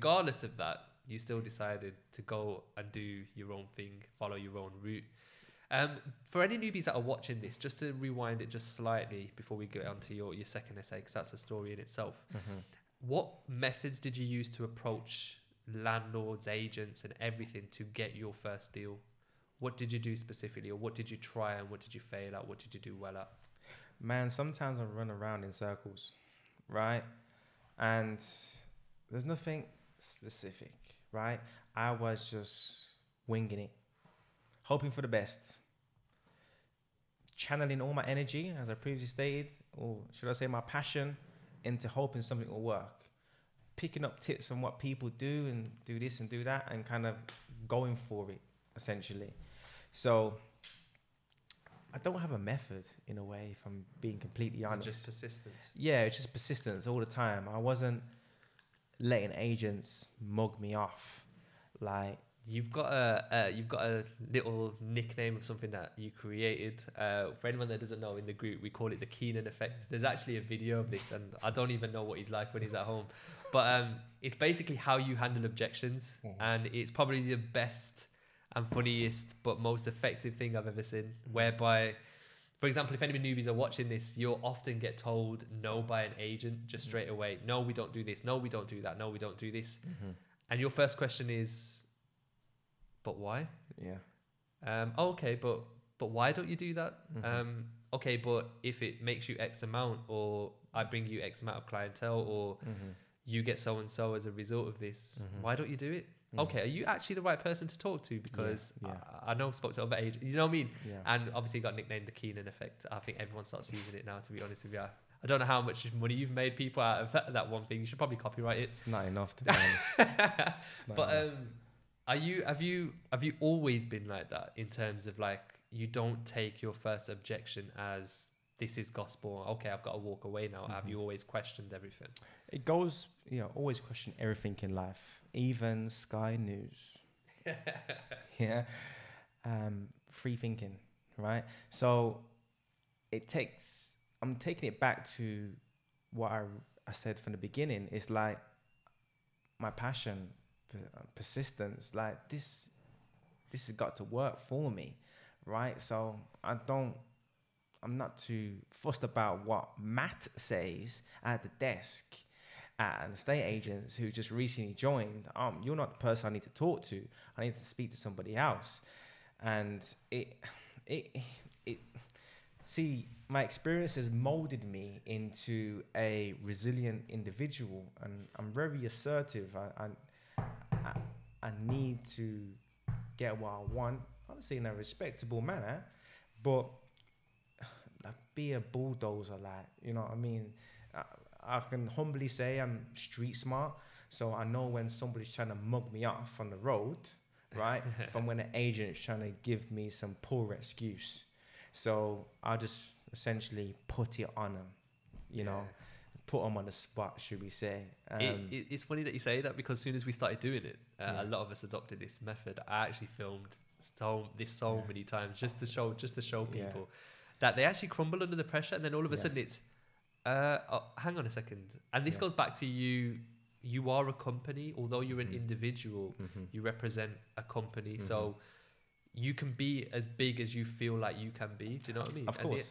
regardless of that, you still decided to go and do your own thing, follow your own route. For any newbies that are watching this, just to rewind it just slightly before we get on to your second essay, because that's a story in itself. What methods did you use to approach landlords, agents, and everything to get your first deal? What did you do specifically, or what did you try and what did you fail at? What did you do well at? Man, sometimes I run around in circles, right? And there's nothing specific, right? I was just winging it, hoping for the best, channeling all my energy, as I previously stated, or should I say my passion, into hoping something will work. Picking up tips on what people do and do this and do that, and kind of going for it, essentially. So I don't have a method, in a way, if I'm being completely honest. Just persistence. Yeah, it's just persistence all the time. I wasn't letting agents mug me off. Like, you've got a little nickname of something that you created. For anyone that doesn't know, in the group we call it the Kenan effect. There's actually a video of this, and I don't even know what he's like when he's at home. But it's basically how you handle objections, and it's probably the best and funniest but most effective thing I've ever seen. Whereby, for example, if any newbies are watching this, you'll often get told no by an agent just straight away. No, we don't do this. No, we don't do that. No, we don't do this. And your first question is, but why? Yeah. Okay, but why don't you do that? Okay, but if it makes you X amount, or I bring you X amount of clientele, or you get so and so as a result of this, why don't you do it? Okay, are you actually the right person to talk to? Because I know I've spoke to other agents, you know what I mean? Yeah. And obviously got nicknamed the Kenan effect. I think everyone starts using it now, to be honest with you. I don't know how much money you've made people out of that one thing. You should probably copyright it. It's not enough, to be honest. But have you always been like that, in terms of like, you don't take your first objection as this is gospel? Okay, I've got to walk away now. Have you always questioned everything? It goes, always question everything in life, even Sky News. Yeah. Free thinking, right? So I'm taking it back to what I said from the beginning. It's like my passion, persistence, like this has got to work for me, right? So I'm not too fussed about what Matt says at the desk at an estate agents who just recently joined. You're not the person I need to talk to. I need to speak to somebody else. And see, my experience has molded me into a resilient individual, and I'm very assertive. I need to get what I want, obviously in a respectable manner, but be a bulldozer, like, you know what I mean? I can humbly say I'm street smart, so I know when somebody's trying to mug me off on the road, right? From when an agent's trying to give me some poor excuse. So I just essentially put it on them, you know, put them on the spot, should we say. It's funny that you say that, because as soon as we started doing it, a lot of us adopted this method. I actually filmed so many times just to show people that they actually crumble under the pressure, and then all of a sudden it's hang on a second, and this goes back to you are a company. Although you're an individual, you represent a company, so you can be as big as you feel like you can be. Do you know what I mean? Of course.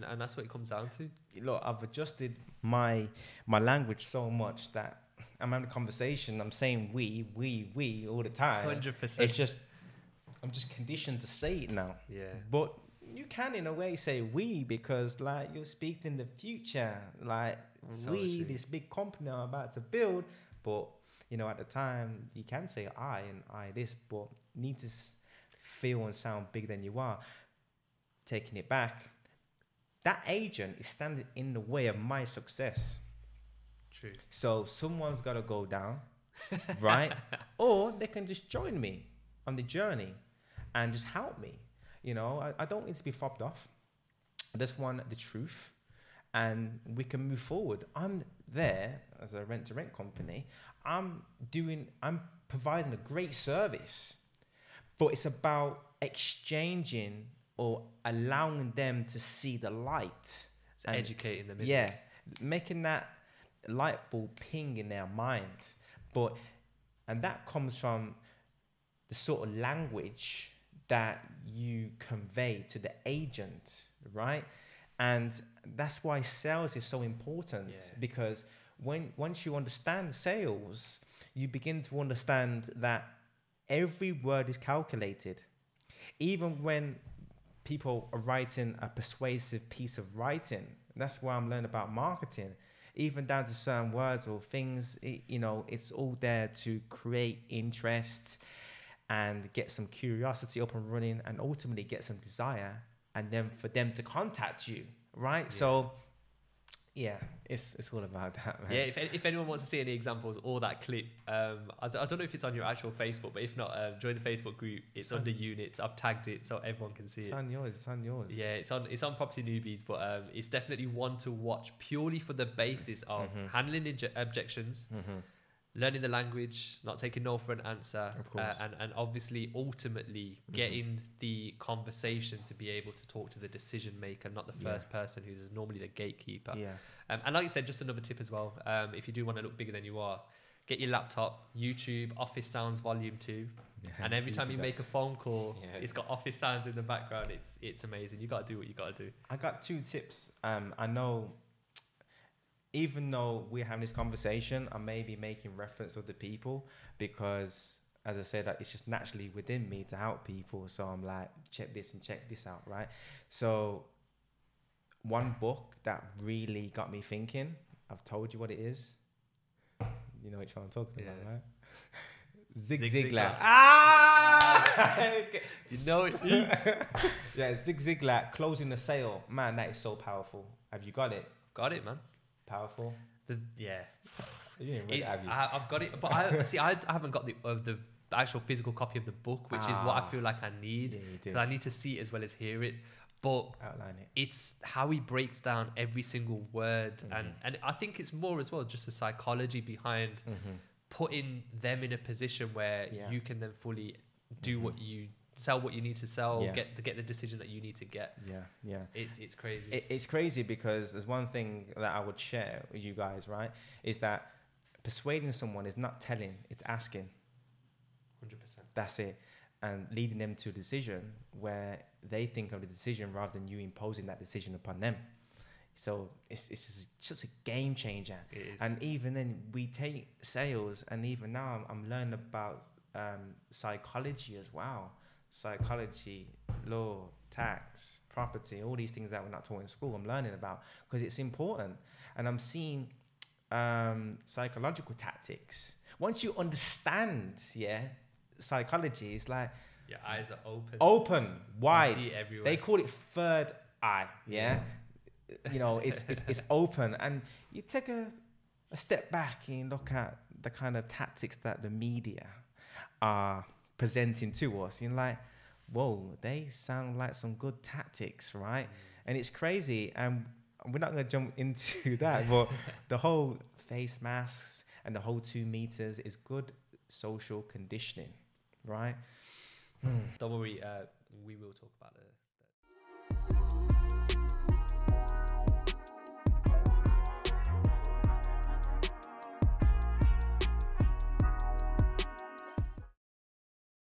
And that's what it comes down to. Look, I've adjusted my language so much that I'm having a conversation, I'm saying we all the time. 100%. It's just, I'm just conditioned to say it now. Yeah. But you can, in a way, say we, because like you're speaking in the future, like So we, true. this big company I'm about to build. But you know, at the time, you can say I and I this, but need to feel and sound bigger than you are. Taking it back, that agent is standing in the way of my success. True. So someone's got to go down, right? Or they can just join me on the journey and just help me. You know, I don't need to be fobbed off. I just want the truth, and we can move forward. I'm there as a rent-to-rent company. I'm providing a great service, but it's about exchanging or allowing them to see the light. It's educating them, isn't yeah, it? making that light bulb ping in their mind. But And that comes from the sort of language that you convey to the agent, right? And that's why sales is so important, because once you understand sales, you begin to understand that every word is calculated. Even when people are writing a persuasive piece of writing, that's why I'm learning about marketing. Even down to certain words or things, it's all there to create interest and get some curiosity up and running, and ultimately get some desire, and then for them to contact you, right? Yeah. So yeah, it's all about that, man. Yeah, if anyone wants to see any examples or that clip, I don't know if it's on your actual Facebook, but if not, join the Facebook group. It's under units. I've tagged it so everyone can see it. It's on yours. Yeah, it's on Property Newbies, but it's definitely one to watch purely for the basis of handling objections, learning the language, not taking no for an answer, of course. And obviously ultimately getting the conversation to be able to talk to the decision maker, not the first person who's normally the gatekeeper. Yeah. And like you said, just another tip as well, if you do want to look bigger than you are, get your laptop, YouTube, Office Sounds Volume 2, and every time you make a phone call, it's got Office Sounds in the background. It's amazing. You got to do what you got to do. I got 2 tips. I know, even though we're having this conversation, I may be making reference to the people, because as I said, that it's just naturally within me to help people. So I'm like, check this and check this out, right? So one book that really got me thinking, I've told you what it is. You know which one I'm talking about, right? Zig Ziglar. You know it. Yeah, Zig Ziglar, Closing the Sale. Man, that is so powerful. Have you got it? Got it, man. Powerful. You didn't read it, have you? I've got it, but I haven't got the actual physical copy of the book, which is what I feel like I need, because I need to see it as well as hear it. But outline it. It's how he breaks down every single word, and I think it's more as well just the psychology behind putting them in a position where you can then fully do what you sell, what you need to sell, get the decision that you need to get. It's crazy. It's crazy, because there's one thing that I would share with you guys, right, is that persuading someone is not telling, it's asking. 100%. That's it. And leading them to a decision where they think of the decision rather than you imposing that decision upon them. So it's just a game changer. It is. And even then, we take sales, and even now I'm learning about psychology as well. Psychology, law, tax, property, all these things that we're not taught in school, I'm learning about, because it's important. And I'm seeing psychological tactics. Once you understand, psychology, it's like your eyes are open, wide. You see it everywhere. They call it third eye. It's open, and you take a step back and look at the kind of tactics that the media are presenting to us. You're like, whoa, they sound like some good tactics, right? And it's crazy, and we're not going to jump into that, but the whole face masks and the whole 2 meters is good social conditioning, right? Don't worry, we will talk about it.